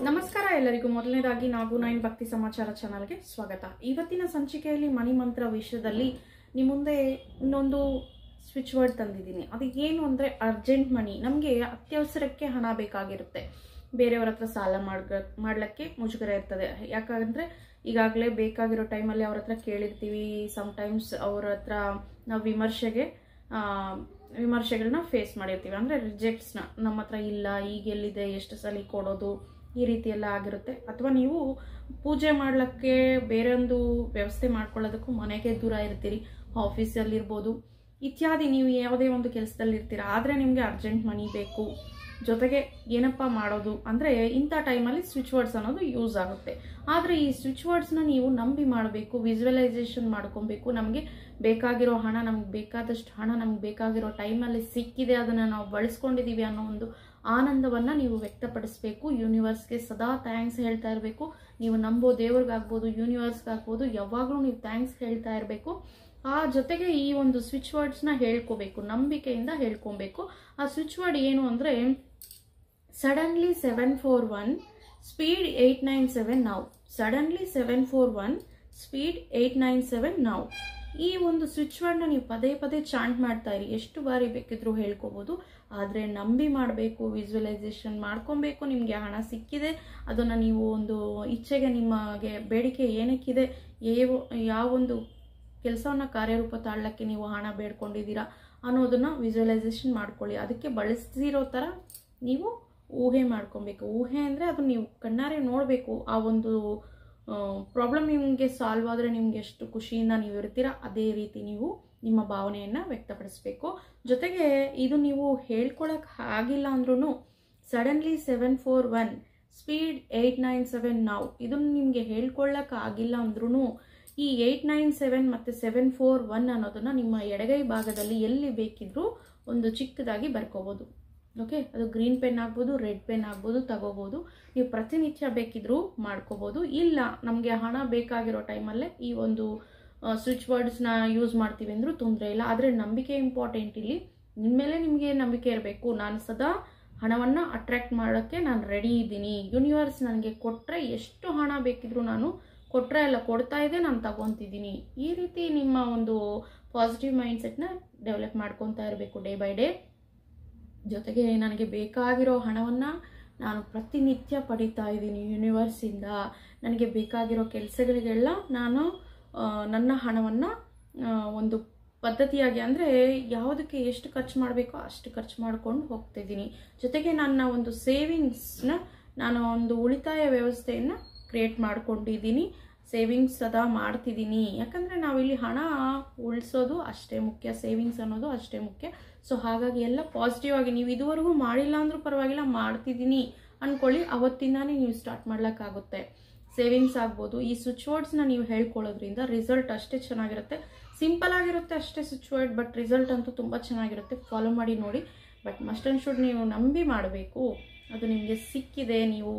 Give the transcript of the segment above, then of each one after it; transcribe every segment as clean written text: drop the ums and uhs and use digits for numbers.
ನಮಸ್ಕಾರ ಎಲ್ಲರಿಗೂ. ಮೊದಲನೇದಾಗಿ ನಾವು 9 ಭಕ್ತಿ ಸಮಾಚಾರ ಚಾನಲ್ಗೆ ಸ್ವಾಗತ. ಇವತ್ತಿನ ಸಂಚಿಕೆಯಲ್ಲಿ ಮನಿ ಮಂತ್ರ ವಿಷಯದಲ್ಲಿ ನಿಮ್ಮ ಮುಂದೆ ಇನ್ನೊಂದು ಸ್ವಿಚ್ ವರ್ಡ್ ತಂದಿದ್ದೀನಿ. ಅದು ಏನು ಅಂದರೆ ಅರ್ಜೆಂಟ್ ಮನಿ. ನಮಗೆ ಅತ್ಯವಸರಕ್ಕೆ ಹಣ ಬೇಕಾಗಿರುತ್ತೆ. ಬೇರೆಯವ್ರ ಹತ್ರ ಸಾಲ ಮಾಡಲಿಕ್ಕೆ ಮುಜುಗರ ಇರ್ತದೆ. ಯಾಕಂದರೆ ಈಗಾಗಲೇ ಬೇಕಾಗಿರೋ ಟೈಮಲ್ಲಿ ಅವ್ರ ಹತ್ರ ಕೇಳಿರ್ತೀವಿ. ಸಮ್ಟೈಮ್ಸ್ ಅವ್ರ ಹತ್ರ ನಾವು ವಿಮರ್ಶೆಗಳನ್ನ ಫೇಸ್ ಮಾಡಿರ್ತೀವಿ. ಅಂದರೆ ರಿಜೆಕ್ಟ್ಸ್ನ ನಮ್ಮ ಹತ್ರ ಇಲ್ಲ, ಈಗ ಎಲ್ಲಿದೆ, ಎಷ್ಟು ಸಲ ಕೊಡೋದು, ಈ ರೀತಿ ಎಲ್ಲ ಆಗಿರುತ್ತೆ. ಅಥವಾ ನೀವು ಪೂಜೆ ಮಾಡ್ಲಿಕ್ಕೆ ಬೇರೆ ಒಂದು ವ್ಯವಸ್ಥೆ ಮಾಡ್ಕೊಳ್ಳೋದಕ್ಕೂ ಮನೆಗೆ ದೂರ ಇರ್ತೀರಿ, ಆಫೀಸಲ್ಲಿರ್ಬೋದು ಇತ್ಯಾದಿ. ನೀವು ಯಾವುದೇ ಒಂದು ಕೆಲಸದಲ್ಲಿ ಇರ್ತೀರ, ಆದರೆ ನಿಮಗೆ ಅರ್ಜೆಂಟ್ ಮನಿ ಬೇಕು. ಜೊತೆಗೆ ಏನಪ್ಪ ಮಾಡೋದು ಅಂದರೆ ಇಂಥ ಟೈಮಲ್ಲಿ ಸ್ವಿಚ್ ವರ್ಡ್ಸ್ ಅನ್ನೋದು ಯೂಸ್ ಆಗುತ್ತೆ. ಆದರೆ ಈ ಸ್ವಿಚ್ ವರ್ಡ್ಸ್ನ ನೀವು ನಂಬಿ ಮಾಡಬೇಕು, ವಿಜುವಲೈಸೇಷನ್ ಮಾಡ್ಕೊಬೇಕು. ನಮಗೆ ಬೇಕಾಗಿರೋ ಹಣ, ನಮ್ಗೆ ಬೇಕಾದಷ್ಟು ಹಣ ನಮ್ಗೆ ಬೇಕಾಗಿರೋ ಟೈಮಲ್ಲಿ ಸಿಕ್ಕಿದೆ, ಅದನ್ನು ನಾವು ಬಳಸ್ಕೊಂಡಿದ್ದೀವಿ ಅನ್ನೋ ಒಂದು ಆನಂದವನ್ನು ನೀವು ವ್ಯಕ್ತಪಡಿಸಬೇಕು. ಯೂನಿವರ್ಸ್ಗೆ ಸದಾ ಥ್ಯಾಂಕ್ಸ್ ಹೇಳ್ತಾ ಇರಬೇಕು. ನೀವು ನಂಬೋ ದೇವ್ರಿಗಾಗ್ಬೋದು, ಯೂನಿವರ್ಸ್ಗಾಗ್ಬೋದು, ಯಾವಾಗಲೂ ನೀವು ಥ್ಯಾಂಕ್ಸ್ ಹೇಳ್ತಾ ಇರಬೇಕು. ಆ ಜೊತೆಗೆ ಈ ಒಂದು ಸ್ವಿಚ್ ವರ್ಡ್ಸ್ನ ಹೇಳ್ಕೋಬೇಕು, ನಂಬಿಕೆಯಿಂದ ಹೇಳ್ಕೊಬೇಕು. ಆ ಸ್ವಿಚ್ ವರ್ಡ್ ಏನು ಅಂದರೆ ಸಡನ್ಲಿ 741 ಸ್ಪೀಡ್ 897 ನಾವು. ಸಡನ್ಲಿ 741 ಸ್ಪೀಡ್ 897 ನಾವು. ಈ ಒಂದು ಸ್ವಿಚ್ ವರ್ಡ್ನ ನೀವು ಪದೇ ಪದೇ ಚಾಂಟ್ ಮಾಡ್ತಾ ಇರಿ. ಎಷ್ಟು ಬಾರಿ ಬೇಕಿದ್ರೂ ಹೇಳ್ಕೋಬೋದು, ಆದರೆ ನಂಬಿ ಮಾಡಬೇಕು, ವಿಜುವಲೈಸೇಷನ್ ಮಾಡ್ಕೊಬೇಕು. ನಿಮಗೆ ಹಣ ಸಿಕ್ಕಿದೆ, ಅದನ್ನು ನೀವು ಒಂದು ಇಚ್ಛೆಗೆ, ನಿಮಗೆ ಬೇಡಿಕೆ ಏನಕ್ಕಿದೆ, ಯಾವೊಂದು ಕೆಲಸವನ್ನು ಕಾರ್ಯರೂಪ ತಾಳಕ್ಕೆ ನೀವು ಹಣ ಬೇಡ್ಕೊಂಡಿದ್ದೀರಾ ಅನ್ನೋದನ್ನ ವಿಜುವಲೈಸೇಷನ್ ಮಾಡ್ಕೊಳ್ಳಿ. ಅದಕ್ಕೆ ಬಳಸಿರೋ ಥರ ನೀವು ಊಹೆ ಮಾಡ್ಕೊಬೇಕು. ಊಹೆ ಅಂದರೆ ಅದು ನೀವು ಕಣ್ಣಾರೆ ನೋಡಬೇಕು. ಆ ಒಂದು ಪ್ರಾಬ್ಲಮ್ ನಿಮಗೆ ಸಾಲ್ವ್ ಆದರೆ ನಿಮ್ಗೆ ಎಷ್ಟು ಖುಷಿಯಿಂದ ನೀವು ಇರ್ತೀರಾ, ಅದೇ ರೀತಿ ನೀವು ನಿಮ್ಮ ಭಾವನೆಯನ್ನು ವ್ಯಕ್ತಪಡಿಸಬೇಕು. ಜೊತೆಗೆ ಇದು ನೀವು ಹೇಳ್ಕೊಳಕ್ ಆಗಿಲ್ಲ ಅಂದ್ರೂ ಸಡನ್ಲಿ 741 ಸ್ಪೀಡ್ 897 ನಾವು, ಇದನ್ನು ನಿಮಗೆ ಹೇಳ್ಕೊಳ್ಳಕ್ ಆಗಿಲ್ಲ ಅಂದ್ರೂ ಈ 897 ಮತ್ತು 741 ಅನ್ನೋದನ್ನ ನಿಮ್ಮ ಎಡಗೈ ಭಾಗದಲ್ಲಿ ಎಲ್ಲಿ ಬೇಕಿದ್ರೂ ಒಂದು ಚಿಕ್ಕದಾಗಿ ಬರ್ಕೋಬೋದು. ಓಕೆ, ಅದು ಗ್ರೀನ್ ಪೆನ್ ಆಗ್ಬೋದು, ರೆಡ್ ಪೆನ್ ಆಗ್ಬೋದು, ತಗೋಬೋದು. ನೀವು ಪ್ರತಿನಿತ್ಯ ಬೇಕಿದ್ರೂ ಮಾಡ್ಕೋಬೋದು. ಇಲ್ಲ ನಮಗೆ ಹಣ ಬೇಕಾಗಿರೋ ಟೈಮಲ್ಲೇ ಈ ಒಂದು ಸ್ವಿಚ್ ವರ್ಡ್ಸ್ನ ಯೂಸ್ ಮಾಡ್ತೀವಿ ಅಂದರೂ ತೊಂದರೆ ಇಲ್ಲ. ಆದರೆ ನಂಬಿಕೆ ಇಂಪಾರ್ಟೆಂಟ್ ಇಲ್ಲಿ. ನಿಮ್ಮ ಮೇಲೆ ನಿಮಗೆ ನಂಬಿಕೆ ಇರಬೇಕು. ನಾನು ಸದಾ ಹಣವನ್ನು ಅಟ್ರಾಕ್ಟ್ ಮಾಡೋಕ್ಕೆ ನಾನು ರೆಡಿ ಇದ್ದೀನಿ. ಯೂನಿವರ್ಸ್ ನನಗೆ ಕೊಟ್ಟರೆ ಎಷ್ಟು ಹಣ ಬೇಕಿದ್ರೂ ನಾನು ಕೊಟ್ಟರೆ ಎಲ್ಲ ಕೊಡ್ತಾ ಇದೆ, ನಾನು ತಗೊತಿದ್ದೀನಿ. ಈ ರೀತಿ ನಿಮ್ಮ ಒಂದು ಪಾಸಿಟಿವ್ ಮೈಂಡ್ಸೆಟ್ನ ಡೆವಲಪ್ ಮಾಡ್ಕೊತಾ ಇರಬೇಕು ಡೇ ಬೈ ಡೇ. ಜೊತೆಗೆ ನನಗೆ ಬೇಕಾಗಿರೋ ಹಣವನ್ನು ನಾನು ಪ್ರತಿನಿತ್ಯ ಪಡಿತಾ ಇದ್ದೀನಿ ಯೂನಿವರ್ಸಿಂದ. ನನಗೆ ಬೇಕಾಗಿರೋ ಕೆಲಸಗಳಿಗೆಲ್ಲ ನಾನು ನನ್ನ ಹಣವನ್ನು ಒಂದು ಪದ್ಧತಿಯಾಗಿ, ಅಂದರೆ ಯಾವುದಕ್ಕೆ ಎಷ್ಟು ಖರ್ಚು ಮಾಡಬೇಕೋ ಅಷ್ಟು ಖರ್ಚು ಮಾಡ್ಕೊಂಡು ಹೋಗ್ತಿದ್ದೀನಿ. ಜೊತೆಗೆ ನನ್ನ ಒಂದು ಸೇವಿಂಗ್ಸ್ನ, ನಾನು ಒಂದು ಉಳಿತಾಯ ವ್ಯವಸ್ಥೆಯನ್ನು ಕ್ರಿಯೇಟ್ ಮಾಡ್ಕೊಂಡಿದ್ದೀನಿ. ಸೇವಿಂಗ್ಸ್ ಸದಾ ಮಾಡ್ತಿದ್ದೀನಿ. ಯಾಕಂದರೆ ನಾವಿಲ್ಲಿ ಹಣ ಉಳಿಸೋದು ಅಷ್ಟೇ ಮುಖ್ಯ, ಸೇವಿಂಗ್ಸ್ ಅನ್ನೋದು ಅಷ್ಟೇ ಮುಖ್ಯ. ಸೊ ಹಾಗಾಗಿ ಎಲ್ಲ ಪಾಸಿಟಿವ್ ಆಗಿ, ನೀವು ಇದುವರೆಗೂ ಮಾಡಿಲ್ಲ ಅಂದ್ರೂ ಪರವಾಗಿಲ್ಲ, ಮಾಡ್ತಿದ್ದೀನಿ ಅಂದ್ಕೊಳ್ಳಿ. ಅವತ್ತಿಂದಾನೇ ನೀವು ಸ್ಟಾರ್ಟ್ ಮಾಡ್ಲಿಕ್ಕಾಗುತ್ತೆ. ಸೇವಿಂಗ್ಸ್ ಆಗ್ಬೋದು. ಈ ಸ್ವಿಚ್ ವರ್ಡ್ಸ್ನ ನೀವು ಹೇಳ್ಕೊಳ್ಳೋದ್ರಿಂದ ರಿಸಲ್ಟ್ ಅಷ್ಟೇ ಚೆನ್ನಾಗಿರುತ್ತೆ. ಸಿಂಪಲ್ ಆಗಿರುತ್ತೆ ಅಷ್ಟೇ ಸ್ವಿಚ್ ವರ್ಡ್, ಬಟ್ ರಿಸಲ್ಟ್ ಅಂತೂ ತುಂಬ ಚೆನ್ನಾಗಿರುತ್ತೆ. ಫಾಲೋ ಮಾಡಿ ನೋಡಿ. ಬಟ್ ಮಸ್ಟ್ ಆ್ಯಂಡ್ ಶುಡ್ ನೀವು ನಂಬಿ ಮಾಡಬೇಕು. ಅದು ನಿಮಗೆ ಸಿಕ್ಕಿದೆ, ನೀವು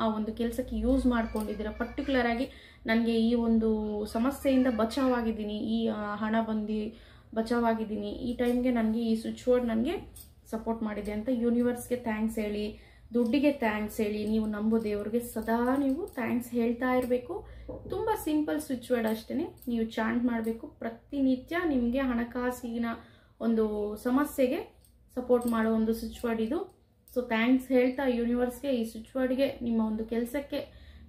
ಆ ಒಂದು ಕೆಲಸಕ್ಕೆ ಯೂಸ್ ಮಾಡ್ಕೊಂಡಿದ್ದೀರಾ. ಪರ್ಟಿಕ್ಯುಲರ್ ಆಗಿ ನನಗೆ ಈ ಒಂದು ಸಮಸ್ಯೆಯಿಂದ ಬಚಾವಾಗಿದ್ದೀನಿ, ಈ ಹಣ ಬಂದು ಬಚಾವಾಗಿದ್ದೀನಿ, ಈ ಟೈಮ್ಗೆ ನನಗೆ ಈ ಸ್ವಿಚ್ ವರ್ಡ್ ನನಗೆ ಸಪೋರ್ಟ್ ಮಾಡಿದೆ ಅಂತ ಯೂನಿವರ್ಸ್ಗೆ ಥ್ಯಾಂಕ್ಸ್ ಹೇಳಿ, ದುಡ್ಡಿಗೆ ಥ್ಯಾಂಕ್ಸ್ ಹೇಳಿ, ನೀವು ನಂಬೋ ದೇವ್ರಿಗೆ ಸದಾ ನೀವು ಥ್ಯಾಂಕ್ಸ್ ಹೇಳ್ತಾ ಇರಬೇಕು. ತುಂಬ ಸಿಂಪಲ್ ಸ್ವಿಚ್ ವರ್ಡ್ ಅಷ್ಟೇ. ನೀವು ಚಾಂಟ್ ಮಾಡಬೇಕು ಪ್ರತಿನಿತ್ಯ. ನಿಮಗೆ ಹಣಕಾಸಿನ ಒಂದು ಸಮಸ್ಯೆಗೆ ಸಪೋರ್ಟ್ ಮಾಡೋ ಒಂದು ಸ್ವಿಚ್ ವರ್ಡ್ ಇದು. ಸೊ ಥ್ಯಾಂಕ್ಸ್ ಹೇಳ್ತಾ ಯೂನಿವರ್ಸ್ಗೆ, ಈ ಸ್ವಿಚ್ ವರ್ಡ್ಗೆ, ನಿಮ್ಮ ಒಂದು ಕೆಲಸಕ್ಕೆ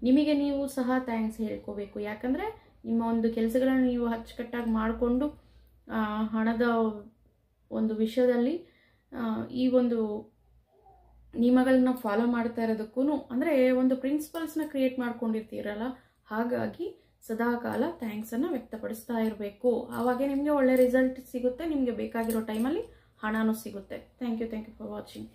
ನಿಮಗೆ ನೀವು ಸಹ ಥ್ಯಾಂಕ್ಸ್ ಹೇಳ್ಕೋಬೇಕು. ಯಾಕಂದರೆ ನಿಮ್ಮ ಒಂದು ಕೆಲಸಗಳನ್ನು ನೀವು ಅಚ್ಚುಕಟ್ಟಾಗಿ ಮಾಡಿಕೊಂಡು ಹಣದ ಒಂದು ವಿಷಯದಲ್ಲಿ ಈ ಒಂದು ನಿಯಮಗಳನ್ನ ಫಾಲೋ ಮಾಡ್ತಾ ಇರೋದಕ್ಕೂ, ಅಂದರೆ ಒಂದು ಪ್ರಿನ್ಸಿಪಲ್ಸ್ನ ಕ್ರಿಯೇಟ್ ಮಾಡ್ಕೊಂಡಿರ್ತೀರಲ್ಲ, ಹಾಗಾಗಿ ಸದಾಕಾಲ ಥ್ಯಾಂಕ್ಸನ್ನು ವ್ಯಕ್ತಪಡಿಸ್ತಾ ಇರಬೇಕು. ಆವಾಗೇ ನಿಮಗೆ ಒಳ್ಳೆ ರಿಸಲ್ಟ್ ಸಿಗುತ್ತೆ. ನಿಮಗೆ ಬೇಕಾಗಿರೋ ಟೈಮಲ್ಲಿ ಹಣನೂ ಸಿಗುತ್ತೆ. Thank you for watching.